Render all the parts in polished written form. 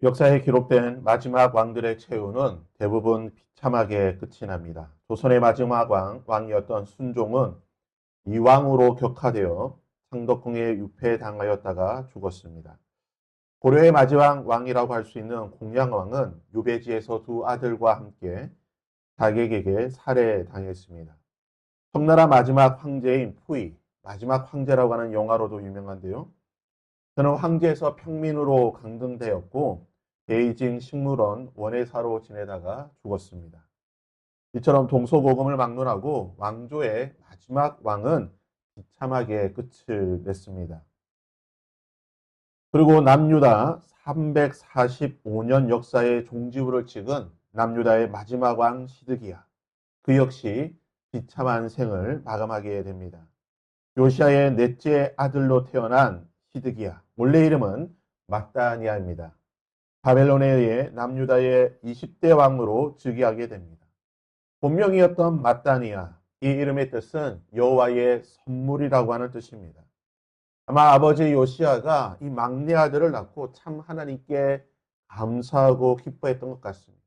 역사에 기록된 마지막 왕들의 최후는 대부분 비참하게 끝이 납니다. 조선의 마지막 왕이었던 순종은 이왕으로 격하되어 창덕궁에 유폐당하였다가 죽었습니다. 고려의 마지막 왕이라고 할 수 있는 공양왕은 유배지에서 두 아들과 함께 자객에게 살해당했습니다. 청나라 마지막 황제인 푸이, 마지막 황제라고 하는 영화로도 유명한데요. 그는 황제에서 평민으로 강등되었고 베이징 식물원 원예사로 지내다가 죽었습니다. 이처럼 동서고금을 막론하고 왕조의 마지막 왕은 비참하게 끝을 냈습니다. 그리고 남유다 345년 역사의 종지부를 찍은 남유다의 마지막 왕 시드기야. 그 역시 비참한 생을 마감하게 됩니다. 요시아의 넷째 아들로 태어난 시드기야. 원래 이름은 마따니아입니다. 바벨론에 의해 남유다의 20대 왕으로 즉위하게 됩니다. 본명이었던 마따니아, 이 이름의 뜻은 여호와의 선물이라고 하는 뜻입니다. 아마 아버지 요시아가 이 막내 아들을 낳고 참 하나님께 감사하고 기뻐했던 것 같습니다.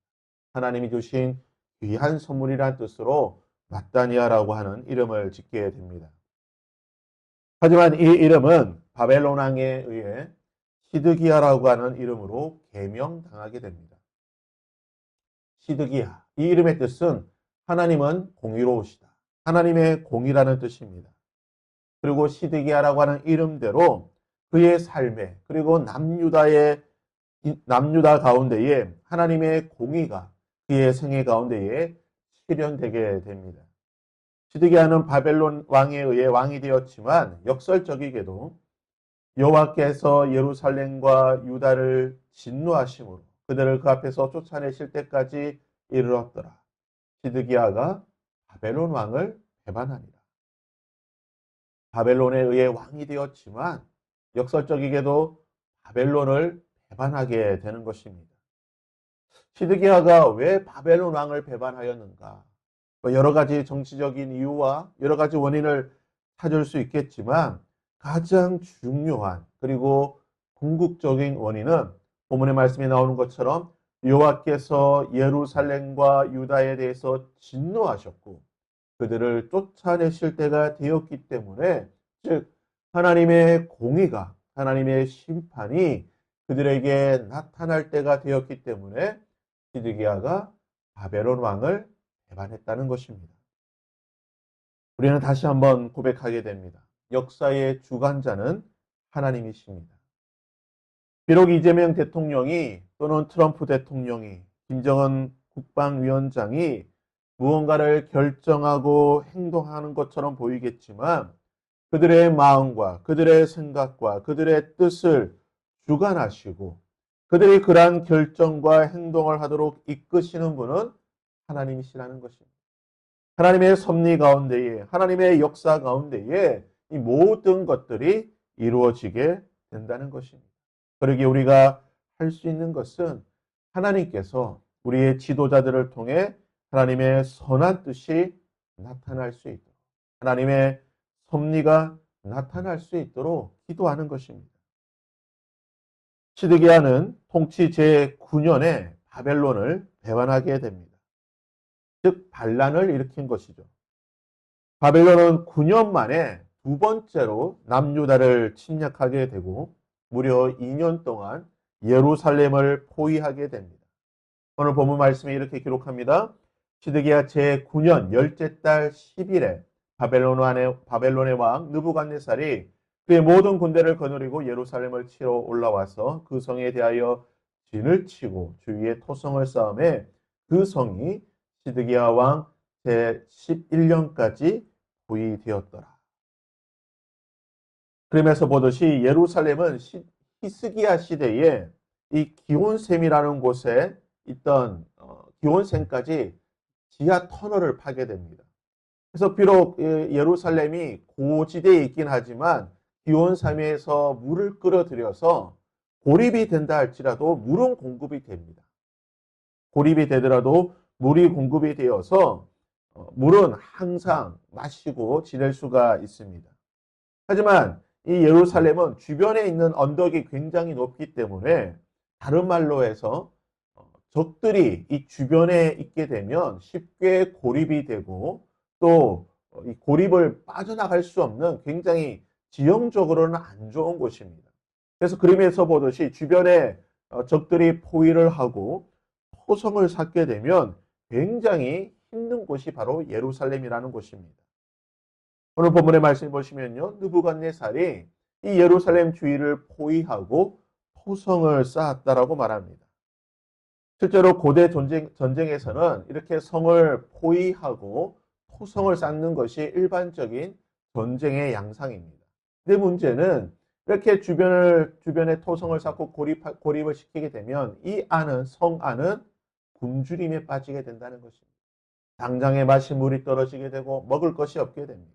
하나님이 주신 귀한 선물이란 뜻으로 마따니아라고 하는 이름을 짓게 됩니다. 하지만 이 이름은 바벨론 왕에 의해 시드기야라고 하는 이름으로 개명당하게 됩니다. 시드기야, 이 이름의 뜻은 하나님은 공의로우시다. 하나님의 공의라는 뜻입니다. 그리고 시드기야라고 하는 이름대로 그의 삶에 그리고 남유다 가운데에 하나님의 공의가 그의 생애 가운데에 실현되게 됩니다. 시드기야는 바벨론 왕에 의해 왕이 되었지만 역설적이게도 여호와께서 예루살렘과 유다를 진노하심으로 그들을 그 앞에서 쫓아내실 때까지 이르렀더라. 시드기야가 바벨론 왕을 배반하니라. 바벨론에 의해 왕이 되었지만 역설적이게도 바벨론을 배반하게 되는 것입니다. 시드기야가 왜 바벨론 왕을 배반하였는가? 여러 가지 정치적인 이유와 여러 가지 원인을 찾을 수 있겠지만 가장 중요한 그리고 궁극적인 원인은 본문의 말씀에 나오는 것처럼 여호와께서 예루살렘과 유다에 대해서 진노하셨고 그들을 쫓아내실 때가 되었기 때문에 즉 하나님의 공의가 하나님의 심판이 그들에게 나타날 때가 되었기 때문에 시드기야가 바벨론 왕을 배반했다는 것입니다. 우리는 다시 한번 고백하게 됩니다. 역사의 주관자는 하나님이십니다. 비록 이재명 대통령이 또는 트럼프 대통령이 김정은 국방위원장이 무언가를 결정하고 행동하는 것처럼 보이겠지만 그들의 마음과 그들의 생각과 그들의 뜻을 주관하시고 그들이 그러한 결정과 행동을 하도록 이끄시는 분은 하나님이시라는 것입니다. 하나님의 섭리 가운데에 하나님의 역사 가운데에 이 모든 것들이 이루어지게 된다는 것입니다. 그러기에 우리가 할 수 있는 것은 하나님께서 우리의 지도자들을 통해 하나님의 선한 뜻이 나타날 수 있도록 하나님의 섭리가 나타날 수 있도록 기도하는 것입니다. 시드기야는 통치 제9년에 바벨론을 배반하게 됩니다. 즉 반란을 일으킨 것이죠. 바벨론은 9년 만에 두 번째로 남유다를 침략하게 되고 무려 2년 동안 예루살렘을 포위하게 됩니다. 오늘 본문 말씀에 이렇게 기록합니다. 시드기야 제9년 열째 달 10일에 바벨론의 왕 느부갓네살이 그의 모든 군대를 거느리고 예루살렘을 치러 올라와서 그 성에 대하여 진을 치고 주위에 토성을 쌓음에 그 성이 시드기야 왕 제11년까지 포위되었더라. 그러면서 보듯이 예루살렘은 히스기야 시대에 이 기온샘이라는 곳에 있던 기온샘까지 지하 터널을 파게 됩니다. 그래서 비록 예루살렘이 고지대에 있긴 하지만 기온샘에서 물을 끌어들여서 고립이 된다 할지라도 물은 공급이 됩니다. 고립이 되더라도 물이 공급이 되어서 물은 항상 마시고 지낼 수가 있습니다. 하지만 이 예루살렘은 주변에 있는 언덕이 굉장히 높기 때문에 다른 말로 해서 적들이 이 주변에 있게 되면 쉽게 고립이 되고 또 이 고립을 빠져나갈 수 없는 굉장히 지형적으로는 안 좋은 곳입니다. 그래서 그림에서 보듯이 주변에 적들이 포위를 하고 토성을 쌓게 되면 굉장히 힘든 곳이 바로 예루살렘이라는 곳입니다. 오늘 본문의 말씀 보시면요. 느부갓네살이 이 예루살렘 주위를 포위하고 토성을 쌓았다라고 말합니다. 실제로 고대 전쟁에서는 이렇게 성을 포위하고 토성을 쌓는 것이 일반적인 전쟁의 양상입니다. 근데 문제는 이렇게 주변에 토성을 쌓고 고립을 시키게 되면 이 안은, 성 안은 굶주림에 빠지게 된다는 것입니다. 당장에 마실 물이 떨어지게 되고 먹을 것이 없게 됩니다.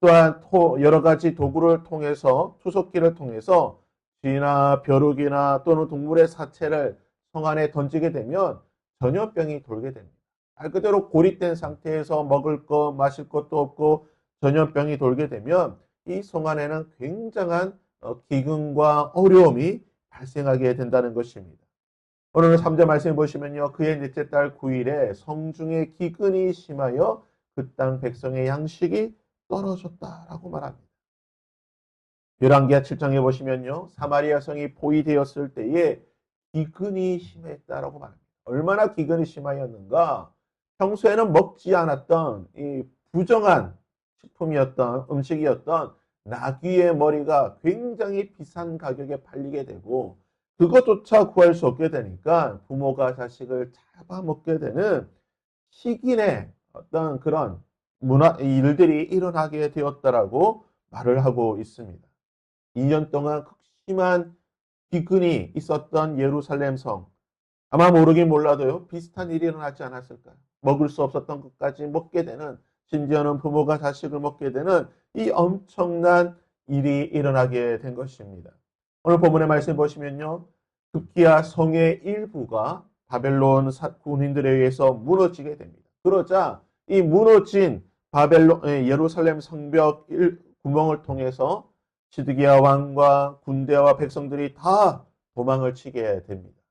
또한 여러 가지 도구를 통해서, 투석기를 통해서 쥐나 벼룩이나 또는 동물의 사체를 성 안에 던지게 되면 전염병이 돌게 됩니다. 말 그대로 고립된 상태에서 먹을 것, 마실 것도 없고 전염병이 돌게 되면 이 성 안에는 굉장한 기근과 어려움이 발생하게 된다는 것입니다. 오늘 3절 말씀해 보시면요. 그의 넷째 달 9일에 성중에 기근이 심하여 그 땅 백성의 양식이 떨어졌다라고 말합니다. 열왕기하 7장에 보시면요. 사마리아 성이 포위되었을 때에 기근이 심했다라고 말합니다. 얼마나 기근이 심하였는가? 평소에는 먹지 않았던 이 부정한 식품이었던 음식이었던 나귀의 머리가 굉장히 비싼 가격에 팔리게 되고 그것조차 구할 수 없게 되니까 부모가 자식을 잡아먹게 되는 식인의 어떤 그런 일들이 일어나게 되었다라고 말을 하고 있습니다. 2년 동안 극심한 기근이 있었던 예루살렘 성. 아마 모르긴 몰라도요. 비슷한 일이 일어나지 않았을까요? 먹을 수 없었던 것까지 먹게 되는, 심지어는 부모가 자식을 먹게 되는 이 엄청난 일이 일어나게 된 것입니다. 오늘 본문의 말씀 보시면요. 급기야 성의 일부가 바벨론 군인들에 의해서 무너지게 됩니다. 그러자 이 무너진 예루살렘 성벽 구멍을 통해서 시드기야 왕과 군대와 백성들이 다 도망을 치게 됩니다.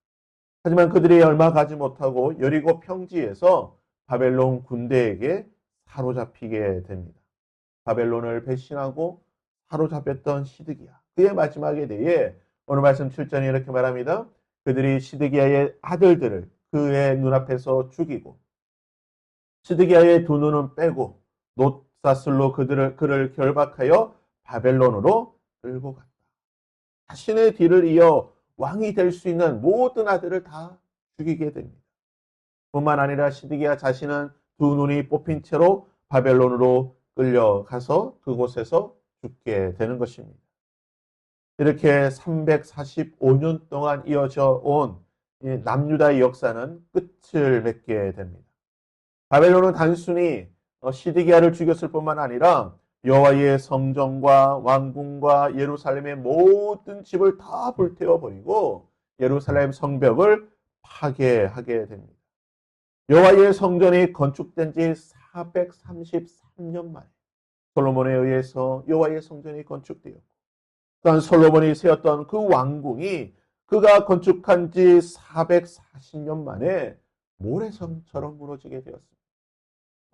하지만 그들이 얼마 가지 못하고 여리고 평지에서 바벨론 군대에게 사로잡히게 됩니다. 바벨론을 배신하고 사로잡혔던 시드기야. 그의 마지막에 대해 오늘 말씀 7절에 이렇게 말합니다. 그들이 시드기야의 아들들을 그의 눈앞에서 죽이고 시드기야의 두 눈은 빼고 놋사슬로 그를 결박하여 바벨론으로 끌고 갔다. 자신의 뒤를 이어 왕이 될 수 있는 모든 아들을 다 죽이게 됩니다. 뿐만 아니라 시드기야 자신은 두 눈이 뽑힌 채로 바벨론으로 끌려가서 그곳에서 죽게 되는 것입니다. 이렇게 345년 동안 이어져 온 남유다의 역사는 끝을 맺게 됩니다. 바벨론은 단순히 시드기야를 죽였을 뿐만 아니라 여호와의 성전과 왕궁과 예루살렘의 모든 집을 다 불태워버리고 예루살렘 성벽을 파괴하게 됩니다. 여호와의 성전이 건축된 지 433년 만에 솔로몬에 의해서 여호와의 성전이 건축되었고 또한 솔로몬이 세웠던 그 왕궁이 그가 건축한 지 440년 만에 모래성처럼 무너지게 되었습니다.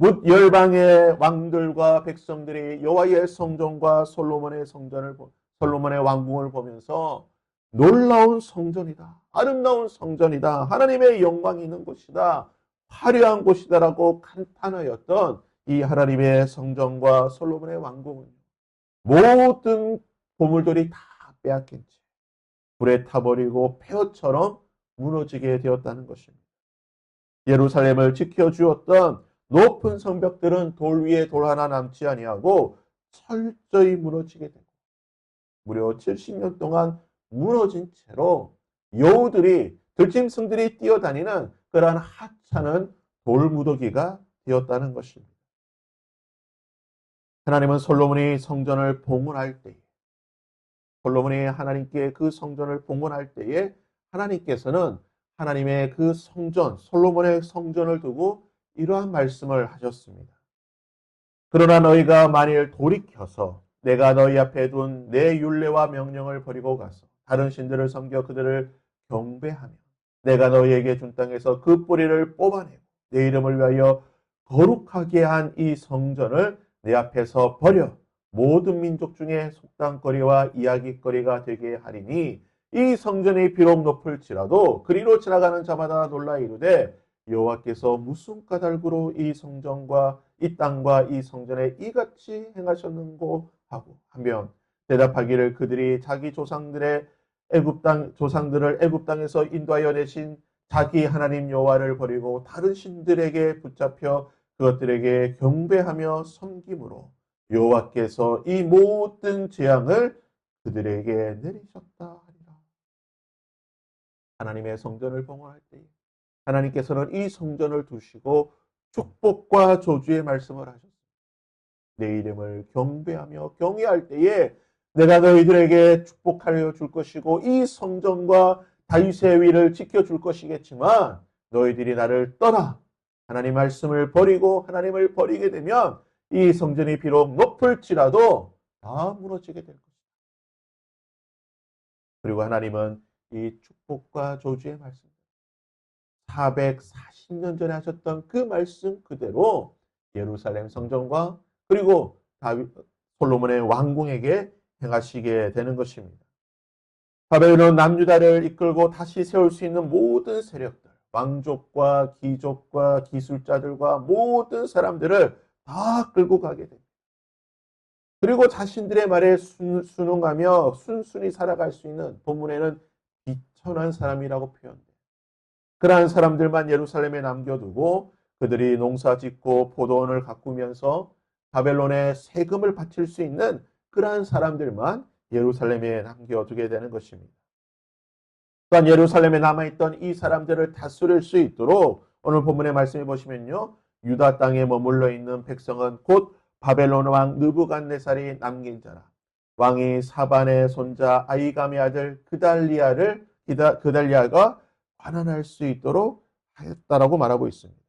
뭇 열방의 왕들과 백성들이 여호와의 성전과 솔로몬의 왕궁을 보면서 놀라운 성전이다. 아름다운 성전이다. 하나님의 영광이 있는 곳이다. 화려한 곳이다라고 감탄하였던 이 하나님의 성전과 솔로몬의 왕궁은 모든 보물들이 다 빼앗긴 채 불에 타버리고 폐허처럼 무너지게 되었다는 것입니다. 예루살렘을 지켜주었던 높은 성벽들은 돌 위에 돌 하나 남지 아니하고 철저히 무너지게 되고 무려 70년 동안 무너진 채로 여우들이 들짐승들이 뛰어다니는 그러한 하찮은 돌무더기가 되었다는 것입니다. 하나님은 솔로몬이 성전을 봉헌할 때에 솔로몬이 하나님께 그 성전을 봉헌할 때에 하나님께서는 하나님의 그 성전, 솔로몬의 성전을 두고 이러한 말씀을 하셨습니다. 그러나 너희가 만일 돌이켜서 내가 너희 앞에 둔 내 율례와 명령을 버리고 가서 다른 신들을 섬겨 그들을 경배하며 내가 너희에게 준 땅에서 그 뿌리를 뽑아내고 내 이름을 위하여 거룩하게 한 이 성전을 내 앞에서 버려 모든 민족 중에 속담거리와 이야기거리가 되게 하리니 이 성전이 비록 높을지라도 그리로 지나가는 자마다 놀라 이르되 여호와께서 무슨 까닭으로 이 성전과 이 땅과 이 성전에 이같이 행하셨는고 하고 하면 대답하기를 그들이 자기 조상들을 애굽 땅에서 인도하여 내신 자기 하나님 여호와를 버리고 다른 신들에게 붙잡혀 그것들에게 경배하며 섬김으로 여호와께서 이 모든 재앙을 그들에게 내리셨다 하리라. 하나님의 성전을 봉헌할 때 하나님께서는 이 성전을 두시고 축복과 저주의 말씀을 하셨습니다. 내 이름을 경배하며 경외할 때에 내가 너희들에게 축복하여 줄 것이고 이 성전과 다윗의 위를 지켜줄 것이겠지만 너희들이 나를 떠나 하나님 말씀을 버리고 하나님을 버리게 되면 이 성전이 비록 높을지라도 다 무너지게 될 것입니다. 그리고 하나님은 이 축복과 저주의 말씀 440년 전에 하셨던 그 말씀 그대로 예루살렘 성전과 그리고 다윗 솔로몬의 왕궁에게 행하시게 되는 것입니다. 바벨론 남유다를 이끌고 다시 세울 수 있는 모든 세력들, 왕족과 귀족과 기술자들과 모든 사람들을 다 끌고 가게 됩니다. 그리고 자신들의 말에 순응하며 순순히 살아갈 수 있는 본문에는 비천한 사람이라고 표현돼요. 그러한 사람들만 예루살렘에 남겨두고 그들이 농사짓고 포도원을 가꾸면서 바벨론에 세금을 바칠 수 있는 그러한 사람들만 예루살렘에 남겨두게 되는 것입니다. 또한 예루살렘에 남아있던 이 사람들을 다스릴 수 있도록 오늘 본문의 말씀해 보시면요. 유다 땅에 머물러 있는 백성은 곧 바벨론 왕 느부갓네살이 남긴 자라. 왕이 사반의 손자 아이감의 아들 그달리아가 관할할 수 있도록 하였다라고 말하고 있습니다.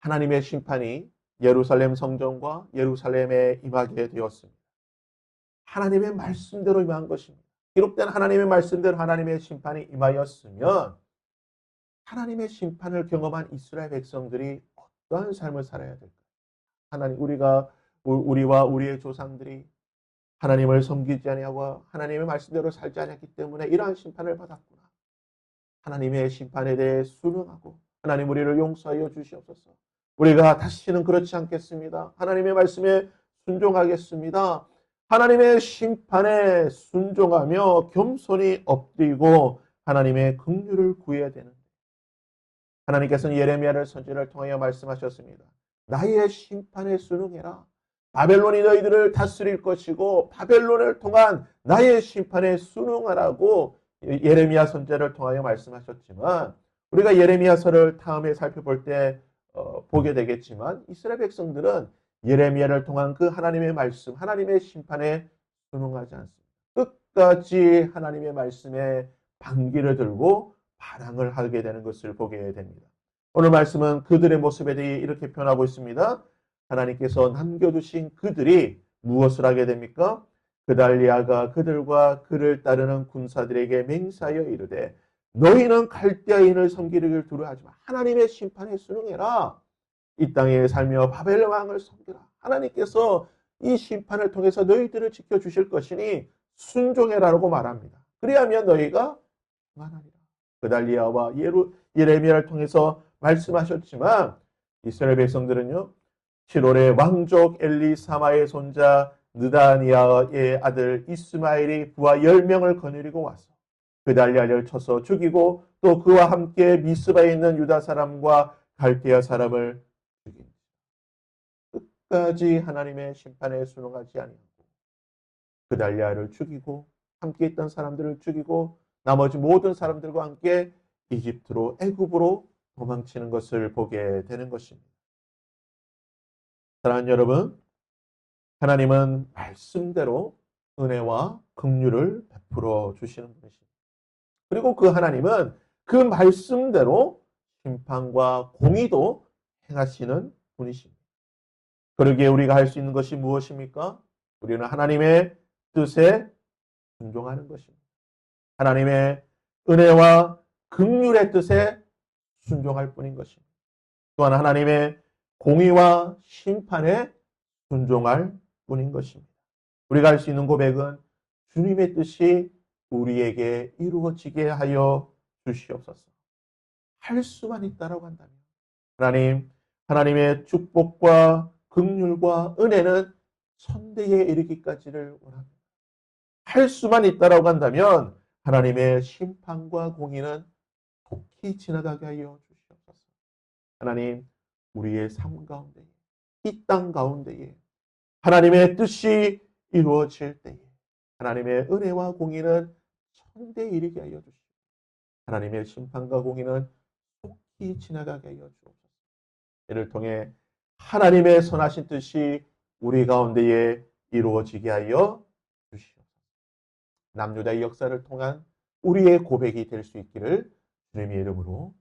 하나님의 심판이 예루살렘 성전과 예루살렘에 임하게 되었습니다. 하나님의 말씀대로 임한 것입니다. 기록된 하나님의 말씀대로 하나님의 심판이 임하였으면 하나님의 심판을 경험한 이스라엘 백성들이 어떠한 삶을 살아야 될까요? 우리와 우리의 조상들이 하나님을 섬기지 아니하고 하나님의 말씀대로 살지 않았기 때문에 이러한 심판을 받았구나. 하나님의 심판에 대해 순응하고 하나님 우리를 용서하여 주시옵소서. 우리가 다시는 그렇지 않겠습니다. 하나님의 말씀에 순종하겠습니다. 하나님의 심판에 순종하며 겸손히 엎드리고 하나님의 긍휼을 구해야 되는데 하나님께서는 예레미야를 선지자를 통하여 말씀하셨습니다. 나의 심판에 순응해라. 바벨론이 너희들을 다스릴 것이고 바벨론을 통한 나의 심판에 순응하라고 예레미야 선지자를 통하여 말씀하셨지만 우리가 예레미야서를 다음에 살펴볼 때 보게 되겠지만 이스라엘 백성들은 예레미야를 통한 그 하나님의 말씀, 하나님의 심판에 순응하지 않습니다. 끝까지 하나님의 말씀에 반기를 들고 반항을 하게 되는 것을 보게 됩니다. 오늘 말씀은 그들의 모습에 대해 이렇게 표현하고 있습니다. 하나님께서 남겨두신 그들이 무엇을 하게 됩니까? 그달리아가 그들과 그를 따르는 군사들에게 맹세하여 이르되 너희는 갈대아인을 섬기기를 두려워하지 마. 하나님의 심판에 순응해라. 이 땅에 살며 바벨론 왕을 섬기라. 하나님께서 이 심판을 통해서 너희들을 지켜주실 것이니 순종해라라고 말합니다. 그리하면 너희가 평안하리라. 그달리아와 예레미야를 통해서 말씀하셨지만 이스라엘 백성들은요. 7월에 왕족 엘리사마의 손자 느다니아의 아들 이스마엘이 부하 10명을 거느리고 와서 그달리아를 쳐서 죽이고 또 그와 함께 미스바에 있는 유다 사람과 갈대아 사람을 죽입니다. 끝까지 하나님의 심판에 순응하지 아니하고 그달리아를 죽이고 함께 있던 사람들을 죽이고 나머지 모든 사람들과 함께 이집트로 애굽으로 도망치는 것을 보게 되는 것입니다. 사랑하는 여러분, 하나님은 말씀대로 은혜와 긍휼을 베풀어 주시는 분이십니다. 그리고 그 하나님은 그 말씀대로 심판과 공의도 행하시는 분이십니다. 그러기에 우리가 할 수 있는 것이 무엇입니까? 우리는 하나님의 뜻에 순종하는 것입니다. 하나님의 은혜와 긍휼의 뜻에 순종할 뿐인 것입니다. 또한 하나님의 공의와 심판에 순종할 뿐인 것입니다. 우리가 할 수 있는 고백은 주님의 뜻이 우리에게 이루어지게 하여 주시옵소서. 할 수만 있다라고 한다면 하나님의 축복과 긍휼과 은혜는 천대에 이르기까지를 원합니다. 할 수만 있다라고 한다면 하나님의 심판과 공의는 속히 지나가게 하여 주시옵소서. 하나님, 우리의 삶 가운데에, 이 땅 가운데에 하나님의 뜻이 이루어질 때에 하나님의 은혜와 공의는 천대에 이르게 하여 주시옵소서. 하나님의 심판과 공의는 속히 지나가게 하여 주옵소서. 이를 통해 하나님의 선하신 뜻이 우리 가운데에 이루어지게 하여 주시옵소서. 남유다의 역사를 통한 우리의 고백이 될 수 있기를 주님의 이름으로